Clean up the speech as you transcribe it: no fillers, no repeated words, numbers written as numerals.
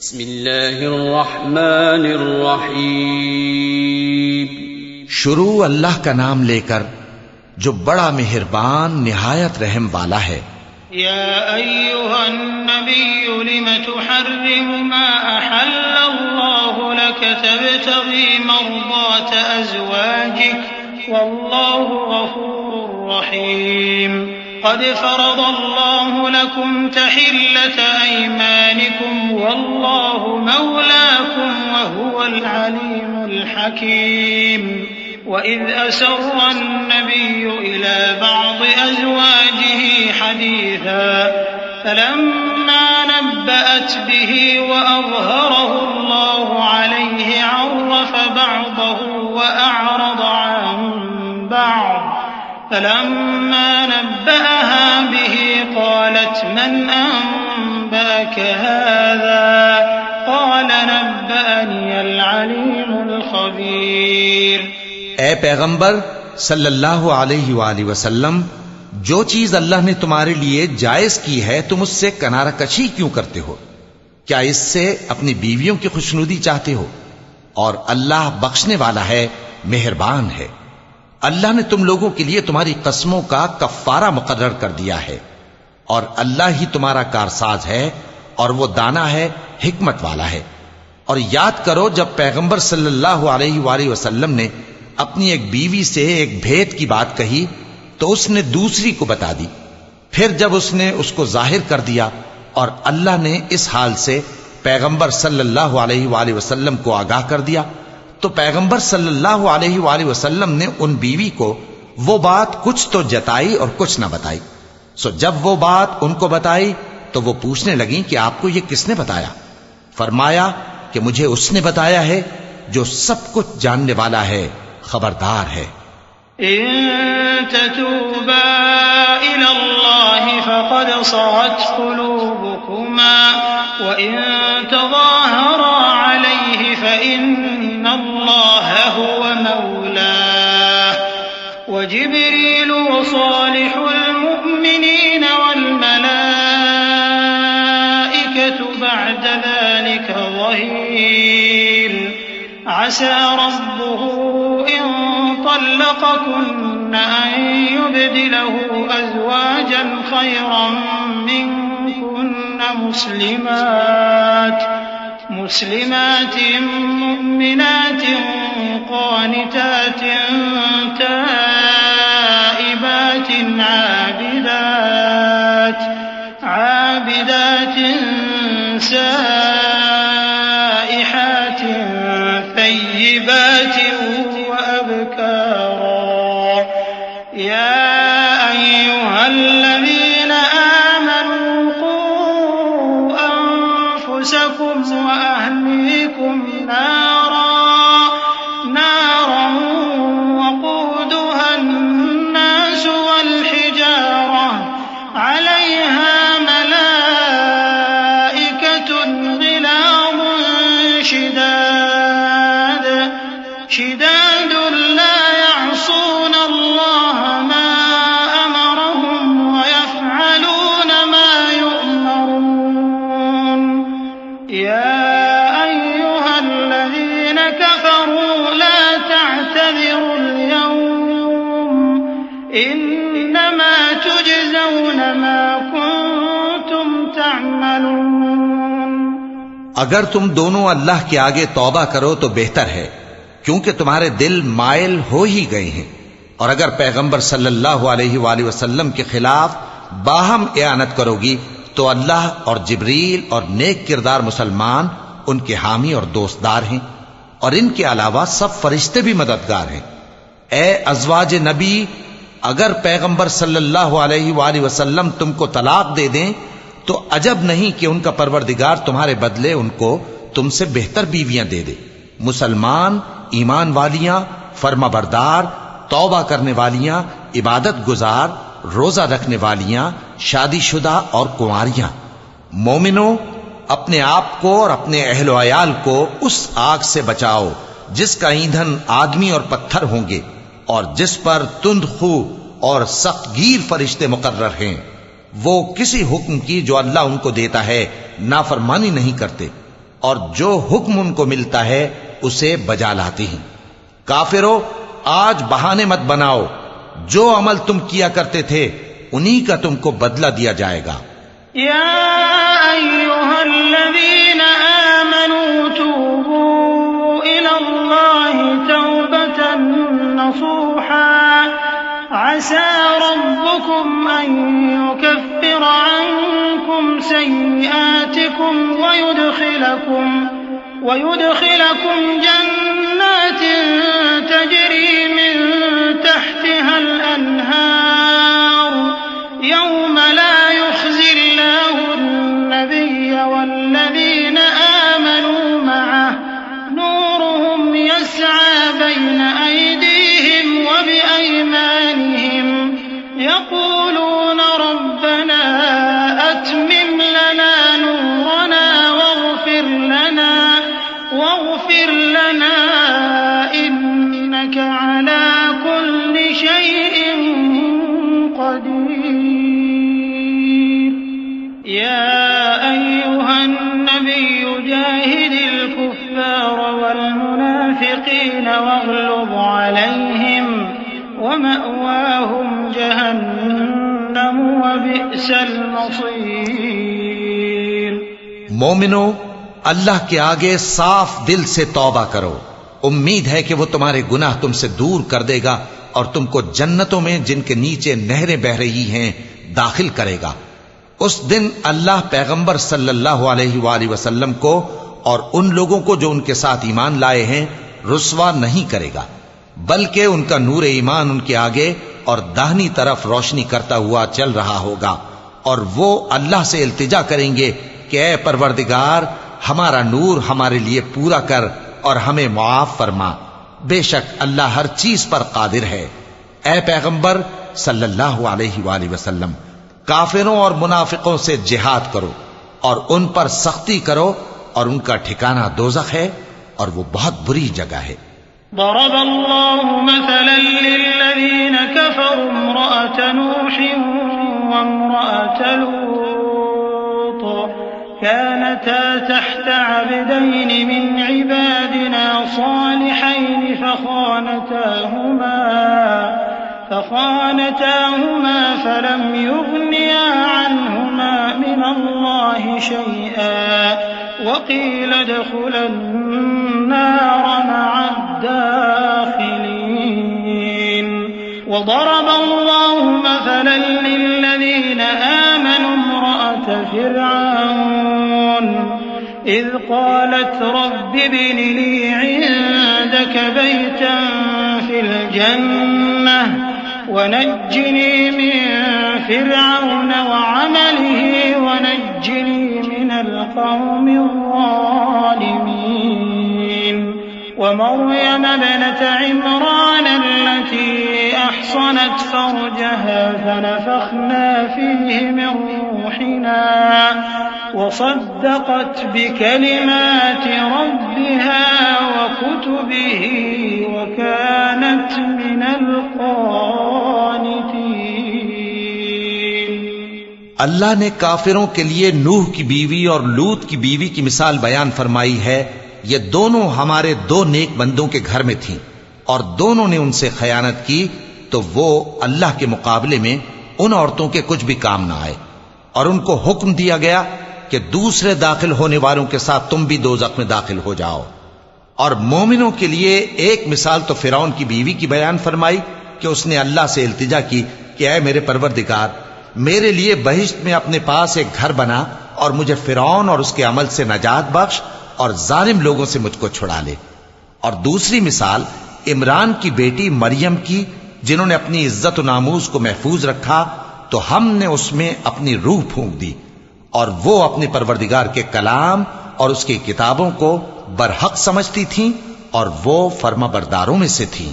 बिस्मिल्लाहिर्रहमानिर्रहीम। शुरू अल्लाह का नाम लेकर जो बड़ा मेहरबान निहायत रहम वाला है। या अय्युहन नबिय्यु लिम तुहर्रिमु मा अहल्लल्लाहु लक तबतगी मर्दात अज़वाजिक वल्लाहु गफूरुर रहीम। क़द फ़रज़ल्लाहु लकुम तहिल्लत अयमानिकुम वल्लाहु मौलाकुम वहुवल अलीमुल हकीम। वइज़ अस्सर्रा अन्नबिय्यु इला बअज़ि अज़वाजिही हदीसा फलम्मा नब्बअत बिही वअज़हरहु अल्लाहु अलैहि अर्रफ़ बअज़हु वअअरज़ अन बअज़ फलम्मा नब्बअहा बिही क़ालत मन अनबअक हाज़ा क़ाल नब्बअनियल अलीमुल ख़बीर। ए पैगंबर सल्लल्लाहु अलैहि वसल्लम, जो चीज अल्लाह ने तुम्हारे लिए जायज की है तुम उससे किनारा कशी क्यों करते हो? क्या इससे अपनी बीवियों की खुशनुदी चाहते हो? और अल्लाह बख्शने वाला है, मेहरबान है। अल्लाह ने तुम लोगों के लिए तुम्हारी कस्मों का कफ्फारा मुकर्रर कर दिया है और अल्लाह ही तुम्हारा कारसाज है और वो दाना है, हिकमत वाला है। और याद करो जब पैगंबर सल्लल्लाहु अलैहि वसल्लम ने अपनी एक बीवी से एक भेद की बात कही तो उसने दूसरी को बता दी। फिर जब उसने उसको जाहिर कर दिया और अल्लाह ने इस हाल से पैगंबर सल्लल्लाहु अलैहि वसल्लम को आगाह कर दिया तो पैगंबर सल्लल्लाहु अलैहि वसल्लम ने उन बीवी को वो बात कुछ तो जताई और कुछ ना बताई। सो जब वो बात उनको बताई तो वो पूछने लगी कि आपको ये किसने बताया? फरमाया कि मुझे उसने बताया है जो सब कुछ जानने वाला है, खबरदार है। इन ततूबा इलल्लाहि फक़द सग़त क़ुलूबुकुमा व इन तज़ाहरा अलैहि फ़इन्नल्लाह हुव मौलाह व जिब्रील व सालिहुल मुअ्मिनीन वल मलाइकतु बअद ज़ालिका ज़हीर। असा रब्बुहु इन तल्लक़कुन्न अन युबदिलहु अज़वाजन खैरन मिनकुन्न मुस्लिमातिन मुमिनातिन क़ानितातिन ताइबातिन आबिदातिन साइहातिन तय्यिबातिन वअबकारा। या अय्युहल्लज़ीना आमनू क़ू अन्फुसकुम व अहलीकुम नारन वक़ूदुहा अन्नास वल हिजारा अलैहा मलाइकतुन ग़िलाज़ुन शिदाद ला यअसून अल्लाह मा अमरहुम व यफ़अलून मा युअमरून। या अय्युहल्लज़ीना कफ़रू ला तअतज़िरुल यौम इन्नमा तुजज़ौन मा कुन्तुम तअमलून। अगर तुम दोनों अल्लाह के आगे तौबा करो तो बेहतर है, क्योंकि तुम्हारे दिल मायल हो ही गए हैं। और अगर पैगंबर सल्लल्लाहु अलैहि वसल्लम के खिलाफ बाहम एआनत करोगी तो अल्लाह और जिब्रील और नेक किरदार मुसलमान उनके हामी और दोस्तदार हैं और इनके अलावा सब फरिश्ते भी मददगार हैं। ए अज़वाज नबी, अगर पैगंबर सल्लल्लाहु अलैहि वसल्लम तुमको तलाक दे दें तो अजब नहीं कि उनका परवरदिगार तुम्हारे बदले उनको तुमसे बेहतर बीवियां दे दे। मुसलमान, ईमान वालियां, फर्माबरदार, तौबा करने वालियां, इबादत गुजार, रोजा रखने वालियां, शादीशुदा और कुंवारियां। मोमिनो, अपने आप को और अपने अहलो अयाल को उस आग से बचाओ जिसका ईंधन आदमी और पत्थर होंगे और जिस पर तुंदखू और सख्तगीर फरिश्ते मुकर्रर हैं। वो किसी हुक्म की जो अल्लाह उनको देता है नाफरमानी नहीं करते और जो हुक्म उनको मिलता है उसे बजा लाती हैं। काफिरों, आज बहाने मत बनाओ, जो अमल तुम किया करते थे उन्हीं का तुमको बदला दिया जाएगा। या अय्युहल्लज़ीना आमनू तूबू इलल्लाहि तौबतन नसूहा असा रब्बुकुम अन युकफ्फिर अन्कुम सय्यिआतिकुम वयुदखिलकुम जन्नातिन तजरी मिन तहतिहल अन्हार यौम ला युख्ज़िल्लाहु अन्नबिय्य वल्लज़ीना आमनू मअह नूरुहुम यस्आ बैन अयदीहिम व बिअयमानिहिम यक़ूलून रब्बना अत्मिम लना नूरना वाग़फिर लना इन्नका अला कुल्लि शैइन क़दीर। या अय्युहन नबिय्यु जाहिदिल कुफ़्फ़ार वल मुनाफ़िक़ीन वग़्लुज़ अलैहिम वमअवाहुम जहन्नम व बि'सल मसीर। मोमिनो, अल्लाह के आगे साफ दिल से तौबा करो। उम्मीद है कि वो तुम्हारे गुनाह तुमसे दूर कर देगा और तुमको जन्नतों में जिनके नीचे नहरें बह रही हैं दाखिल करेगा। उस दिन अल्लाह पैगंबर सल्लल्लाहु अलैहि वसल्लम को और उन लोगों को जो उनके साथ ईमान लाए हैं रुस्वा नहीं करेगा, बल्कि उनका नूर ईमान उनके आगे और दाहिनी तरफ रोशनी करता हुआ चल रहा होगा और वो अल्लाह से इल्तिजा करेंगे कि ऐ परवरदिगार, हमारा नूर हमारे लिए पूरा कर और हमें मुआफ फरमा। बेशक अल्लाह हर चीज पर कादिर है। ऐ पैगंबर सल्लल्लाहु अलैहि वसल्लम, काफिरों और मुनाफिकों से जिहाद करो और उन पर सख्ती करो और उनका ठिकाना दोज़ख है और वो बहुत बुरी जगह है। दरबल्लाहु मसलन लिल्लज़ीन कफ़रू इम्रअत नूह व इम्रअत लूत कानता तहत अब्दैन मिन इबादिना सालिहैन फखानताहुमा फलम युग़निया अन्हुमा मिनल्लाहि शैआ वक़ील उदख़ुला अन्नार मअ الداخلين وضرب الله مثلا للذين آمنوا امرأة فرعون إذ قالت رب ابن لي عندك بيتا في الجنة ونجني من فرعون وعمله ونجني من القوم الظالمين ومريم ابنة عمران التي أحصنت فرجها فنفخنا فيه من روحنا وصدقت بكلمات ربها وكتبه وكانت من القانتين। अल्लाह ने काफिरों के लिए नूह की बीवी और लूत की बीवी की मिसाल बयान फरमाई है। ये दोनों हमारे दो नेक बंदों के घर में थीं और दोनों ने उनसे खयानत की, तो वो अल्लाह के मुकाबले में उन औरतों के कुछ भी काम ना आए और उनको हुक्म दिया गया कि दूसरे दाखिल होने वालों के साथ तुम भी दोज़ख में दाखिल हो जाओ। और मोमिनों के लिए एक मिसाल तो फिरौन की बीवी की बयान फरमाई कि उसने अल्लाह से इल्तिजा की कि ऐ मेरे परवरदिगार, मेरे लिए बहिश्त में अपने पास एक घर बना और मुझे फिरौन और उसके अमल से नजात बख्श और जालिम लोगों से मुझको छुड़ा ले। और दूसरी मिसाल इमरान की बेटी मरियम की, जिन्होंने अपनी इज्जत और नामूस को महफूज रखा तो हमने उसमें अपनी रूह फूंक दी और वो अपने परवरदिगार के कलाम और उसकी किताबों को बरहक समझती थीं और वो फर्माबरदारों में से थीं।